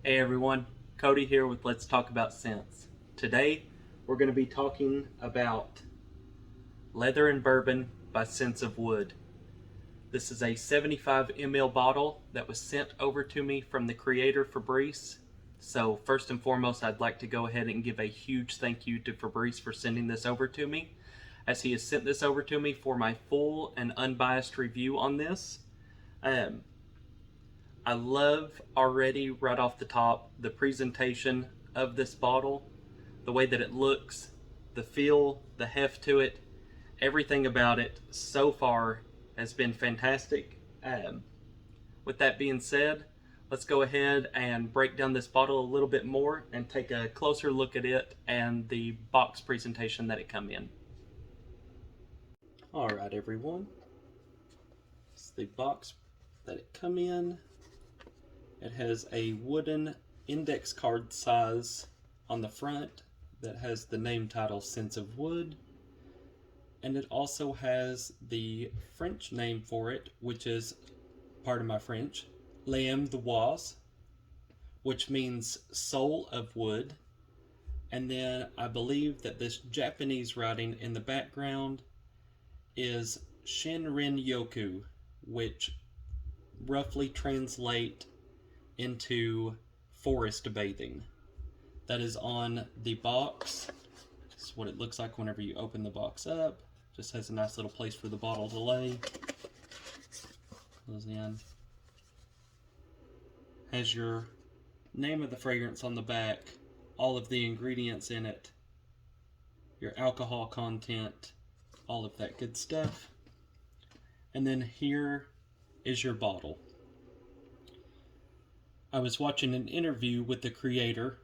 Hey everyone, Cody here with Let's Talk About Scents. Today we're going to be talking about Leather and Bourbon by Scents of Wood. This is a 75 ml bottle that was sent over to me from the creator Fabrice. So first and foremost, I'd like to go ahead and give a huge thank you to Fabrice for sending this over to me, as he has sent this over to me for my full and unbiased review on this. I love already right off the top the presentation of this bottle, the way that it looks, the feel, the heft to it, everything about it so far has been fantastic. With that being said, let's go ahead and break down this bottle a little bit more and take a closer look at it and the box presentation that it come in. Alright everyone, it's the box that it come in. It has a wooden index card size on the front that has the name title Scents of Wood, and it also has the French name for it, which is, pardon my French, L'Âme de Bois, which means soul of wood. And then I believe that this Japanese writing in the background is Shinrin Yoku, which roughly translate into forest bathing. That is on the box. This is what it looks like whenever you open the box up. Just has a nice little place for the bottle to lay. Goes in. Has your name of the fragrance on the back, all of the ingredients in it, your alcohol content, all of that good stuff. And then here is your bottle. I was watching an interview with the creator,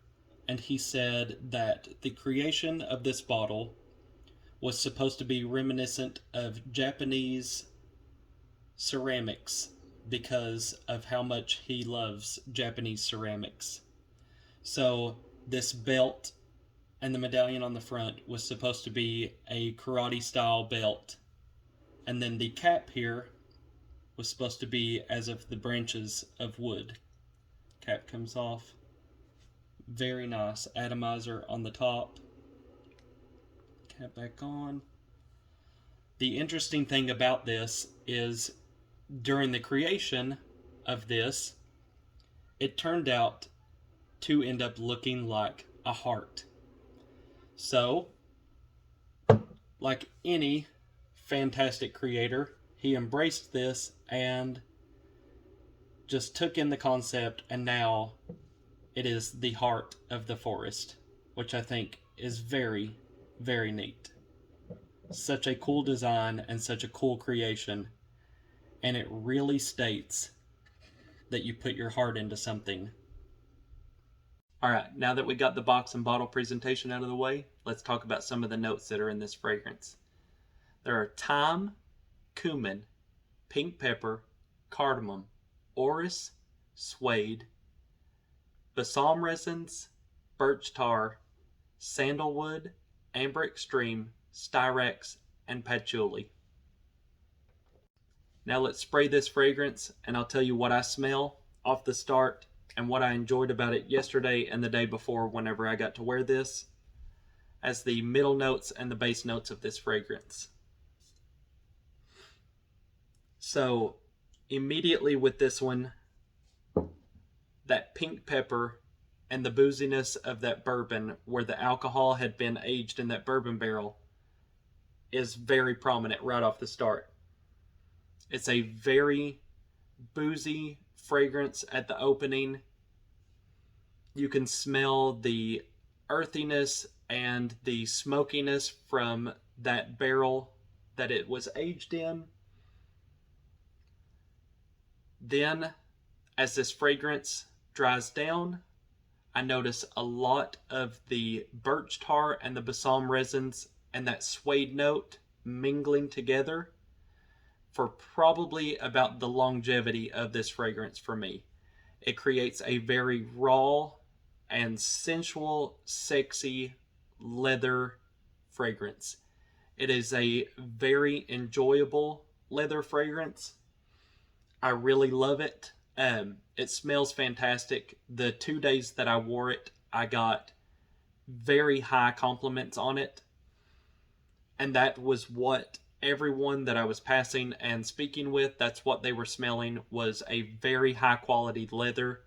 and he said that the creation of this bottle was supposed to be reminiscent of Japanese ceramics because of how much he loves Japanese ceramics. So this belt and the medallion on the front was supposed to be a karate style belt, and then the cap here was supposed to be as of the branches of wood. Cap comes off. Very nice. Atomizer on the top. Cap back on. The interesting thing about this is during the creation of this, it turned out to end up looking like a heart. So, like any fantastic creator, he embraced this and just took in the concept, and now it is the heart of the forest, which I think is very, very neat. Such a cool design and such a cool creation, and it really states that you put your heart into something. Alright, now that we got the box and bottle presentation out of the way, let's talk about some of the notes that are in this fragrance. There are thyme, cumin, pink pepper, cardamom, orris, suede, balsam resins, birch tar, sandalwood, amber extreme, styrax, and patchouli. Now let's spray this fragrance, and I'll tell you what I smell off the start and what I enjoyed about it yesterday and the day before whenever I got to wear this as the middle notes and the base notes of this fragrance. So immediately with this one, that pink pepper and the booziness of that bourbon, where the alcohol had been aged in that bourbon barrel, is very prominent right off the start. It's a very boozy fragrance at the opening. You can smell the earthiness and the smokiness from that barrel that it was aged in. Then, as this fragrance dries down, I notice a lot of the birch tar and the balsam resins and that suede note mingling together for probably about the longevity of this fragrance for me. It creates a very raw and sensual, sexy leather fragrance. It is a very enjoyable leather fragrance. I really love it. It smells fantastic. The 2 days that I wore it, I got very high compliments on it, and that was what everyone that I was passing and speaking with, that's what they were smelling, was a very high quality leather,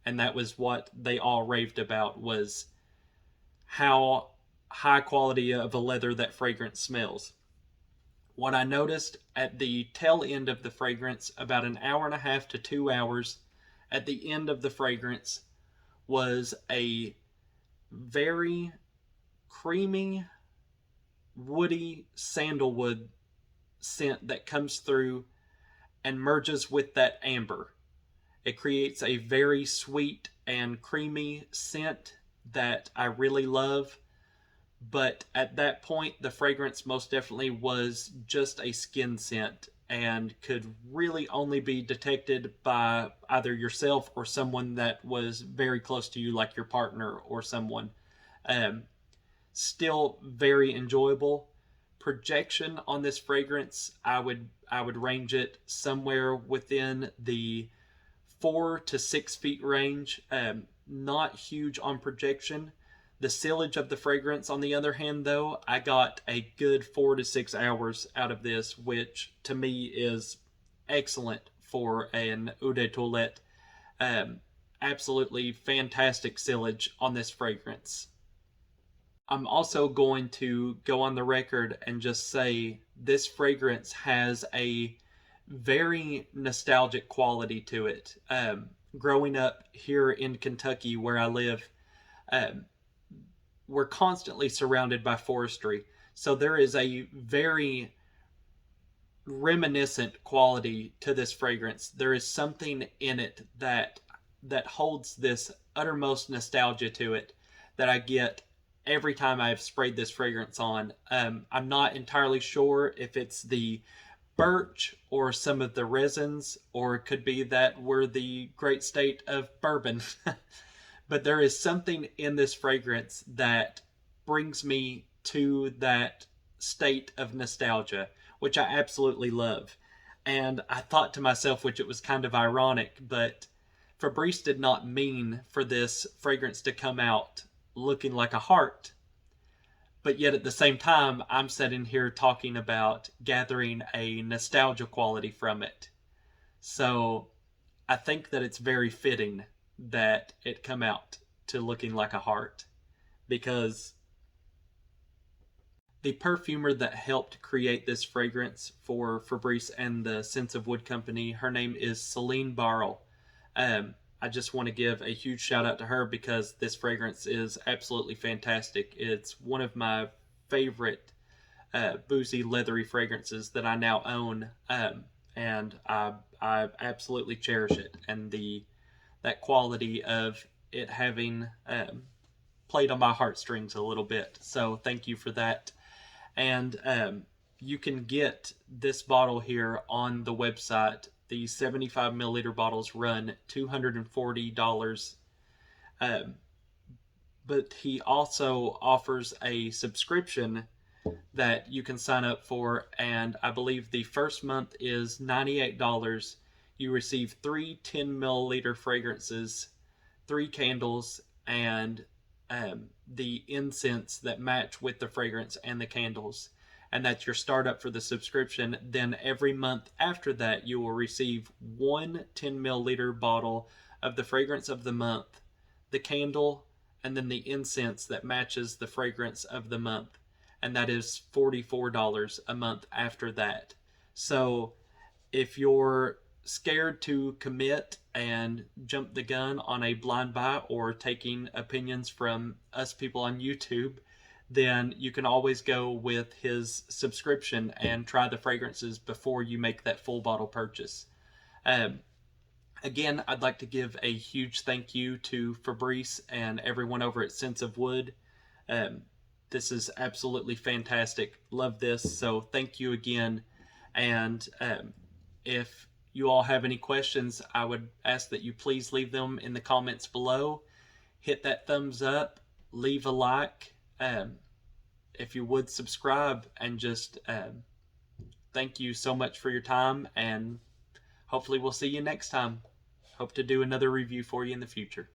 and that was what they all raved about, was how high quality of a leather that fragrance smells. What I noticed at the tail end of the fragrance, about an hour and a half to 2 hours at the end of the fragrance, was a very creamy, woody sandalwood scent that comes through and merges with that amber. It creates a very sweet and creamy scent that I really love. But at that point, the fragrance most definitely was just a skin scent and could really only be detected by either yourself or someone that was very close to you, like your partner or someone. Um, Still very enjoyable. Projection on this fragrance, I would range it somewhere within the 4 to 6 feet range. Not huge on projection. The sillage of the fragrance, on the other hand, though, I got a good 4 to 6 hours out of this, which to me is excellent for an eau de toilette. Absolutely fantastic sillage on this fragrance. I'm also going to go on the record and just say this fragrance has a very nostalgic quality to it. Growing up here in Kentucky, where I live, um, we're constantly surrounded by forestry. So there is a very reminiscent quality to this fragrance. There is something in it that holds this uttermost nostalgia to it that I get every time I've sprayed this fragrance on. I'm not entirely sure if it's the birch or some of the resins, or it could be that we're the great state of bourbon. But there is something in this fragrance that brings me to that state of nostalgia, which I absolutely love. And I thought to myself, which it was kind of ironic, but Fabrice did not mean for this fragrance to come out looking like a heart. But yet at the same time, I'm sitting here talking about gathering a nostalgia quality from it. So I think that it's very fitting that it come out to looking like a heart, because the perfumer that helped create this fragrance for Fabrice and the Scents of Wood Company, her name is Celine Barrel. I just want to give a huge shout out to her because this fragrance is absolutely fantastic. It's one of my favorite boozy, leathery fragrances that I now own, and I absolutely cherish it. And that quality of it having played on my heartstrings a little bit. So thank you for that. And you can get this bottle here on the website. The 75 milliliter bottles run $240. But he also offers a subscription that you can sign up for, and I believe the first month is $98. You receive 3 10 milliliter fragrances, 3 candles, and the incense that match with the fragrance and the candles. And that's your startup for the subscription. Then every month after that, you will receive 1 10 milliliter bottle of the fragrance of the month, the candle, and then the incense that matches the fragrance of the month. And that is $44 a month after that. So if you're scared to commit and jump the gun on a blind buy or taking opinions from us people on YouTube, then you can always go with his subscription and try the fragrances before you make that full bottle purchase. Again, I'd like to give a huge thank you to Fabrice and everyone over at Scents of Wood. This is absolutely fantastic. Love this. So thank you again. And if you all have any questions, I would ask that you please leave them in the comments below. Hit that thumbs up, leave a like. If you would subscribe, and just thank you so much for your time, and hopefully we'll see you next time. Hope to do another review for you in the future.